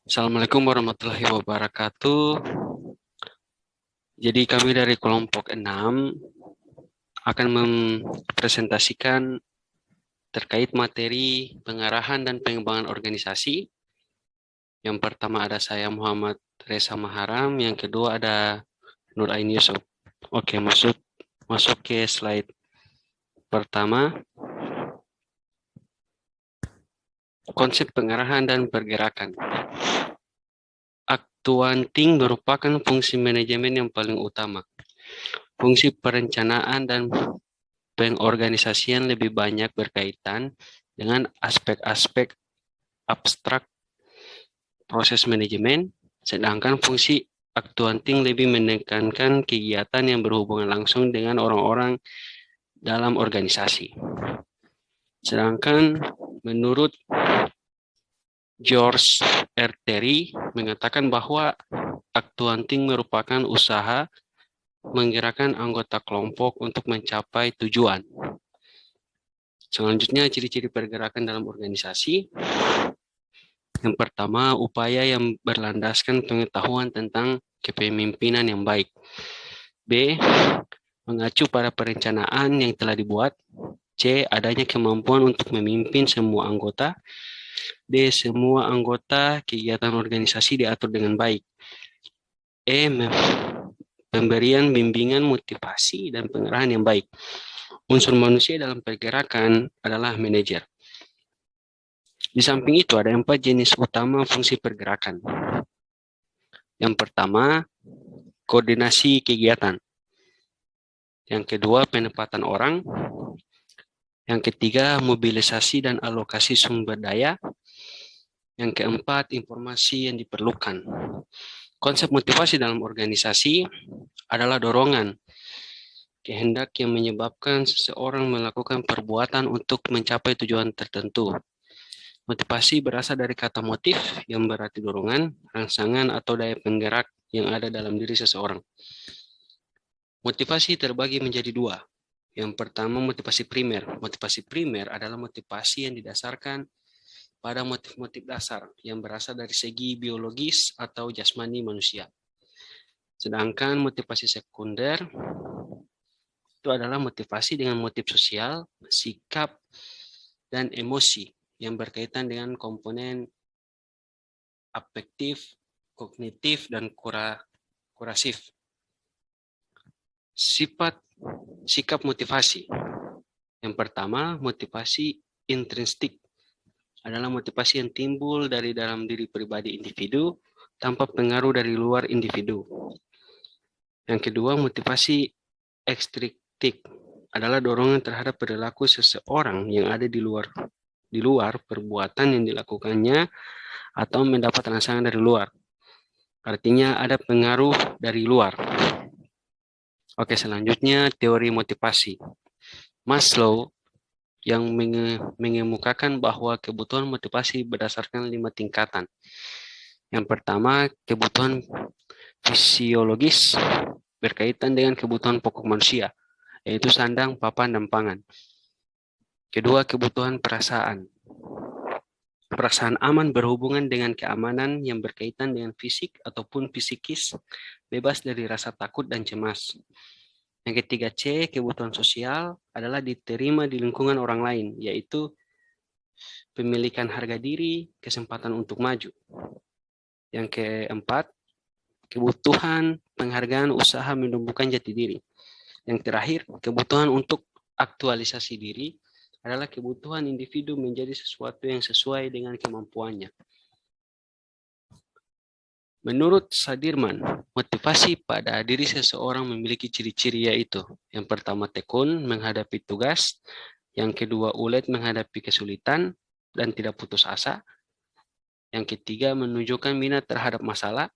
Assalamualaikum warahmatullahi wabarakatuh. Jadi kami dari kelompok 6 akan mempresentasikan terkait materi pengarahan dan pengembangan organisasi. Yang pertama ada saya Muhammad Reza Maharam, yang kedua ada Nur Ain Yusuf. Oke, masuk ke slide pertama. Konsep pengarahan dan pergerakan. Aktuanting merupakan fungsi manajemen yang paling utama. Fungsi perencanaan dan pengorganisasian lebih banyak berkaitan dengan aspek-aspek abstrak proses manajemen, sedangkan fungsi aktuanting lebih menekankan kegiatan yang berhubungan langsung dengan orang-orang dalam organisasi. Sedangkan menurut George R. Terry mengatakan bahwa aktuanting merupakan usaha menggerakkan anggota kelompok untuk mencapai tujuan. Selanjutnya, ciri-ciri pergerakan dalam organisasi. Yang pertama, upaya yang berlandaskan pengetahuan tentang kepemimpinan yang baik. B, mengacu pada perencanaan yang telah dibuat. C, adanya kemampuan untuk memimpin semua anggota. D, semua anggota kegiatan organisasi diatur dengan baik. E, pemberian bimbingan, motivasi, dan pengarahan yang baik. Unsur manusia dalam pergerakan adalah manajer. Di samping itu ada 4 jenis utama fungsi pergerakan. Yang pertama, koordinasi kegiatan. Yang kedua, penempatan orang. Yang ketiga, mobilisasi dan alokasi sumber daya. Yang keempat, informasi yang diperlukan. Konsep motivasi dalam organisasi adalah dorongan, kehendak yang menyebabkan seseorang melakukan perbuatan untuk mencapai tujuan tertentu. Motivasi berasal dari kata motif yang berarti dorongan, rangsangan, atau daya penggerak yang ada dalam diri seseorang. Motivasi terbagi menjadi dua. Yang pertama, motivasi primer. Motivasi primer adalah motivasi yang didasarkan pada motif-motif dasar yang berasal dari segi biologis atau jasmani manusia. Sedangkan motivasi sekunder itu adalah motivasi dengan motif sosial, sikap, dan emosi yang berkaitan dengan komponen afektif, kognitif, dan kurasif. Sikap motivasi. Yang pertama, motivasi intrinsik adalah motivasi yang timbul dari dalam diri pribadi individu tanpa pengaruh dari luar individu. Yang kedua, motivasi ekstrinzik adalah dorongan terhadap perilaku seseorang yang ada di luar perbuatan yang dilakukannya atau mendapat rangsangan dari luar. Artinya ada pengaruh dari luar. Oke, selanjutnya teori motivasi. Maslow yang mengemukakan bahwa kebutuhan motivasi berdasarkan 5 tingkatan. Yang pertama, kebutuhan fisiologis berkaitan dengan kebutuhan pokok manusia, yaitu sandang, papan, dan pangan. Kedua, kebutuhan perasaan. Perasaan aman berhubungan dengan keamanan yang berkaitan dengan fisik ataupun psikis, bebas dari rasa takut dan cemas. Yang ketiga, C, kebutuhan sosial adalah diterima di lingkungan orang lain, yaitu pemilikan harga diri, kesempatan untuk maju. Yang keempat, kebutuhan penghargaan usaha menumbuhkan jati diri. Yang terakhir, kebutuhan untuk aktualisasi diri adalah kebutuhan individu menjadi sesuatu yang sesuai dengan kemampuannya. Menurut Sadirman, motivasi pada diri seseorang memiliki ciri-ciri yaitu, yang pertama tekun menghadapi tugas, yang kedua ulet menghadapi kesulitan dan tidak putus asa, yang ketiga menunjukkan minat terhadap masalah,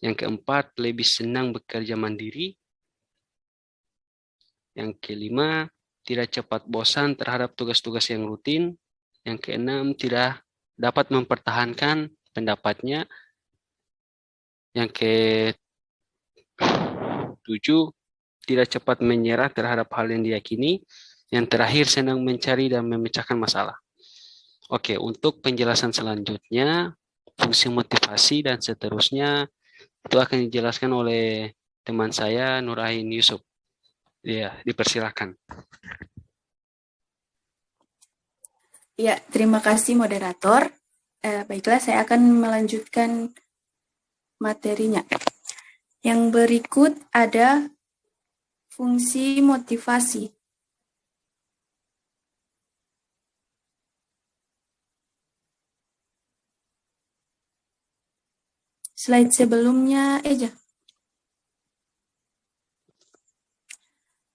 yang keempat lebih senang bekerja mandiri, yang kelima tidak cepat bosan terhadap tugas-tugas yang rutin, yang keenam tidak dapat mempertahankan pendapatnya, yang ketujuh tidak cepat menyerah terhadap hal yang diyakini, yang terakhir senang mencari dan memecahkan masalah. Oke, untuk penjelasan selanjutnya fungsi motivasi, dan seterusnya itu akan dijelaskan oleh teman saya Nur Ain Yusuf. Ya, dipersilakan. Ya, terima kasih moderator. Baiklah, saya akan melanjutkan materinya. Yang berikut ada fungsi motivasi. Slide sebelumnya aja.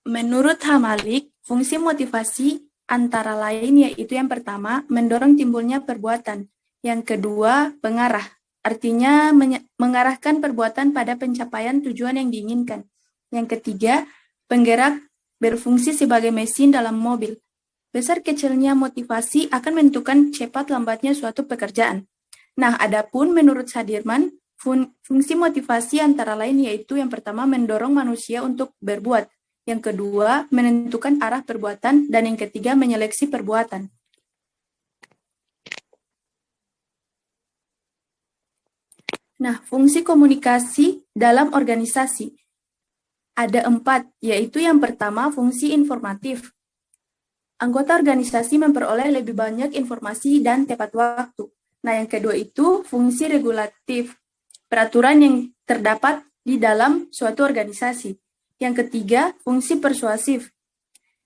Menurut Hamalik, fungsi motivasi antara lain yaitu yang pertama, mendorong timbulnya perbuatan. Yang kedua, pengarah. Artinya mengarahkan perbuatan pada pencapaian tujuan yang diinginkan. Yang ketiga, penggerak berfungsi sebagai mesin dalam mobil. Besar kecilnya motivasi akan menentukan cepat lambatnya suatu pekerjaan. Nah, adapun menurut Sadirman, fungsi motivasi antara lain yaitu yang pertama mendorong manusia untuk berbuat, yang kedua menentukan arah perbuatan, dan yang ketiga menyeleksi perbuatan. Nah, fungsi komunikasi dalam organisasi ada 4, yaitu yang pertama fungsi informatif. Anggota organisasi memperoleh lebih banyak informasi dan tepat waktu. Nah, yang kedua itu fungsi regulatif, peraturan yang terdapat di dalam suatu organisasi. Yang ketiga, fungsi persuasif.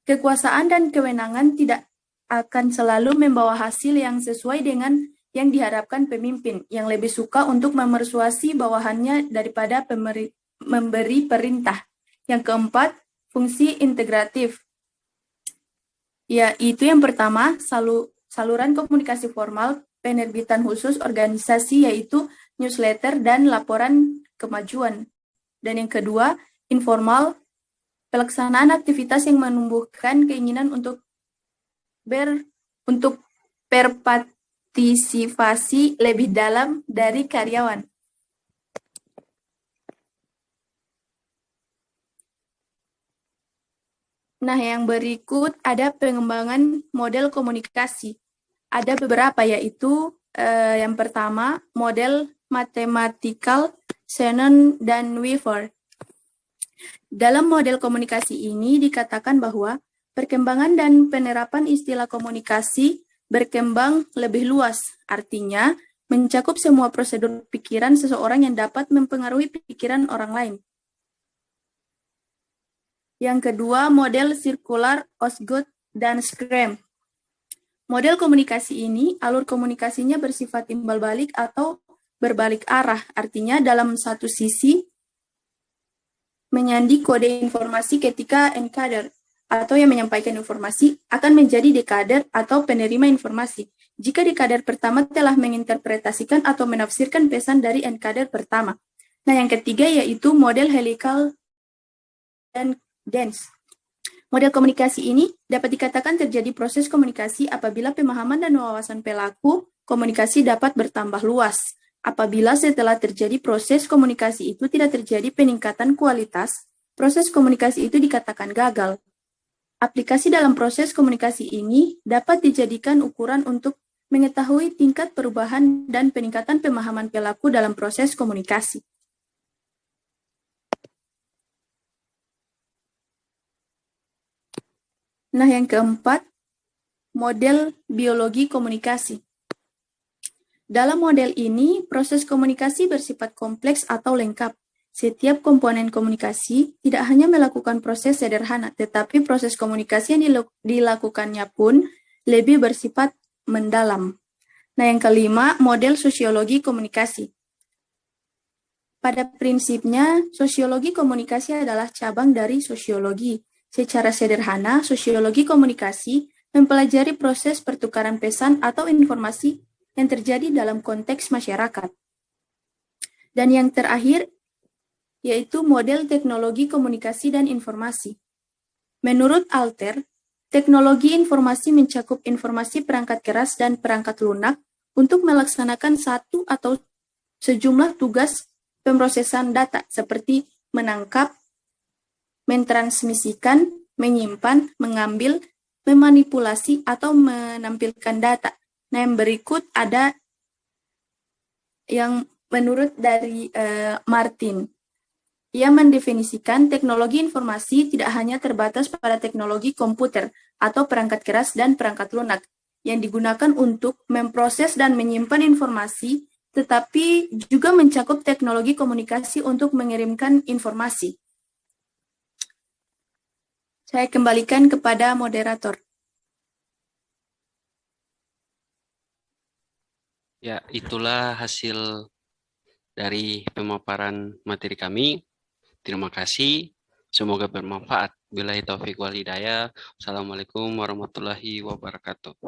Kekuasaan dan kewenangan tidak akan selalu membawa hasil yang sesuai dengan yang diharapkan pemimpin, yang lebih suka untuk memersuasi bawahannya daripada memberi perintah. Yang keempat, fungsi integratif. Yaitu yang pertama, saluran komunikasi formal, penerbitan khusus organisasi yaitu newsletter dan laporan kemajuan. Dan yang kedua, informal, pelaksanaan aktivitas yang menumbuhkan keinginan untuk berpartisipasi lebih dalam dari karyawan. Nah, yang berikut ada pengembangan model komunikasi. Ada beberapa, yaitu yang pertama, model mathematical, Shannon dan Weaver. Dalam model komunikasi ini dikatakan bahwa perkembangan dan penerapan istilah komunikasi berkembang lebih luas, artinya mencakup semua prosedur pikiran seseorang yang dapat mempengaruhi pikiran orang lain. Yang kedua, model sirkular, Osgood, dan Scrum. Model komunikasi ini, alur komunikasinya bersifat timbal balik atau berbalik arah, artinya dalam satu sisi menyandi kode informasi ketika encoder atau yang menyampaikan informasi akan menjadi decoder atau penerima informasi. Jika decoder pertama telah menginterpretasikan atau menafsirkan pesan dari encoder pertama. Nah, yang ketiga yaitu model helical dan dense. Model komunikasi ini dapat dikatakan terjadi proses komunikasi apabila pemahaman dan wawasan pelaku komunikasi dapat bertambah luas. Apabila setelah terjadi proses komunikasi itu tidak terjadi peningkatan kualitas, proses komunikasi itu dikatakan gagal. Aplikasi dalam proses komunikasi ini dapat dijadikan ukuran untuk mengetahui tingkat perubahan dan peningkatan pemahaman pelaku dalam proses komunikasi. Nah, yang keempat, model biologi komunikasi. Dalam model ini, proses komunikasi bersifat kompleks atau lengkap. Setiap komponen komunikasi tidak hanya melakukan proses sederhana, tetapi proses komunikasi yang dilakukannya pun lebih bersifat mendalam. Nah, yang kelima, model sosiologi komunikasi. Pada prinsipnya, sosiologi komunikasi adalah cabang dari sosiologi. Secara sederhana, sosiologi komunikasi mempelajari proses pertukaran pesan atau informasi yang terjadi dalam konteks masyarakat. Dan yang terakhir, yaitu model teknologi komunikasi dan informasi. Menurut Alter, teknologi informasi mencakup informasi perangkat keras dan perangkat lunak untuk melaksanakan satu atau sejumlah tugas pemrosesan data, seperti menangkap, mentransmisikan, menyimpan, mengambil, memanipulasi, atau menampilkan data. Nah, yang berikut ada yang menurut dari Martin. Ia mendefinisikan teknologi informasi tidak hanya terbatas pada teknologi komputer atau perangkat keras dan perangkat lunak yang digunakan untuk memproses dan menyimpan informasi, tetapi juga mencakup teknologi komunikasi untuk mengirimkan informasi. Saya kembalikan kepada moderator. Ya, itulah hasil dari pemaparan materi kami. Terima kasih. Semoga bermanfaat. Billahi taufiq wal hidayah. Assalamualaikum warahmatullahi wabarakatuh.